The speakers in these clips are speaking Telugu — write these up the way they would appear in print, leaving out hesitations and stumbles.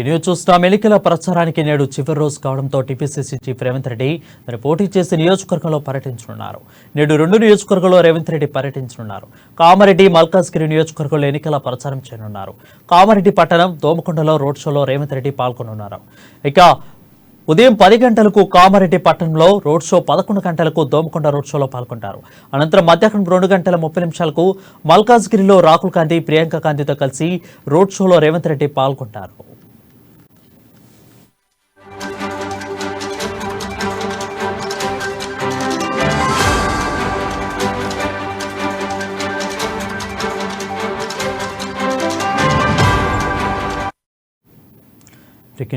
న్యూస్ చూస్తున్నాం. ఎన్నికల ప్రచారానికి నేడు చివరి రోజు కావడంతో టీపీసీసీ చీఫ్ రేవంత్ రెడ్డి మరి పోటీ చేసి నియోజకవర్గంలో పర్యటించనున్నారు. నేడు 2 నియోజకవర్గాల్లో రేవంత్ రెడ్డి పర్యటించనున్నారు. కామారెడ్డి, మల్కాజ్గిరి నియోజకవర్గంలో ఎన్నికల ప్రచారం చేయనున్నారు. కామారెడ్డి పట్టణం, దోమకొండలో రోడ్ షోలో రేవంత్ రెడ్డి పాల్గొనున్నారు. ఇక ఉదయం 10 గంటలకు కామారెడ్డి పట్టణంలో రోడ్ షో, 11 గంటలకు దోమకొండ రోడ్ షోలో పాల్గొంటారు. అనంతరం మధ్యాహ్నం 2:30 మల్కాజ్గిరిలో రాహుల్ గాంధీ, ప్రియాంక గాంధీతో కలిసి రోడ్ షోలో రేవంత్ రెడ్డి పాల్గొంటారు.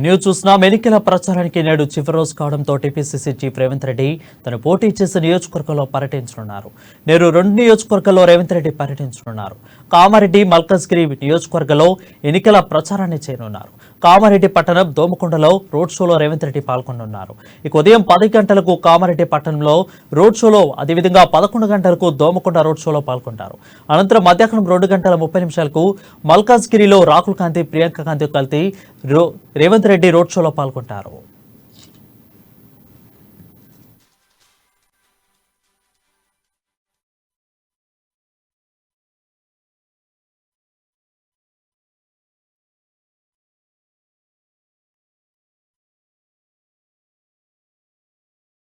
న్యూస్ చూస్తున్నాం. ఎన్నికల ప్రచారానికి నేడు చివరి రోజు కావడంతో టీపీసీసీ చీఫ్ రేవంత్ రెడ్డి తను పోటీ చేసే నియోజకవర్గంలో పర్యటించనున్నారు. నేడు 2 నియోజకవర్గాల్లో రేవంత్ రెడ్డి పర్యటించనున్నారు. కామారెడ్డి, మల్కాజ్గిరి నియోజకవర్గంలో ఎన్నికల ప్రచారాన్ని చేయనున్నారు. కామారెడ్డి పట్టణం, దోమకొండలో రోడ్ షోలో రేవంత్ రెడ్డి పాల్గొనున్నారు. ఇక ఉదయం 10 గంటలకు కామారెడ్డి పట్టణంలో రోడ్ షోలో, అదేవిధంగా 11 గంటలకు దోమకొండ రోడ్ షోలో పాల్గొంటారు. అనంతరం మధ్యాహ్నం 2:30 మల్కాజ్గిరిలో రాహుల్ గాంధీ, ప్రియాంక గాంధీ కలిసి రేవంత్ రెడ్డి రోడ్ షోలో పాల్గొంటారు.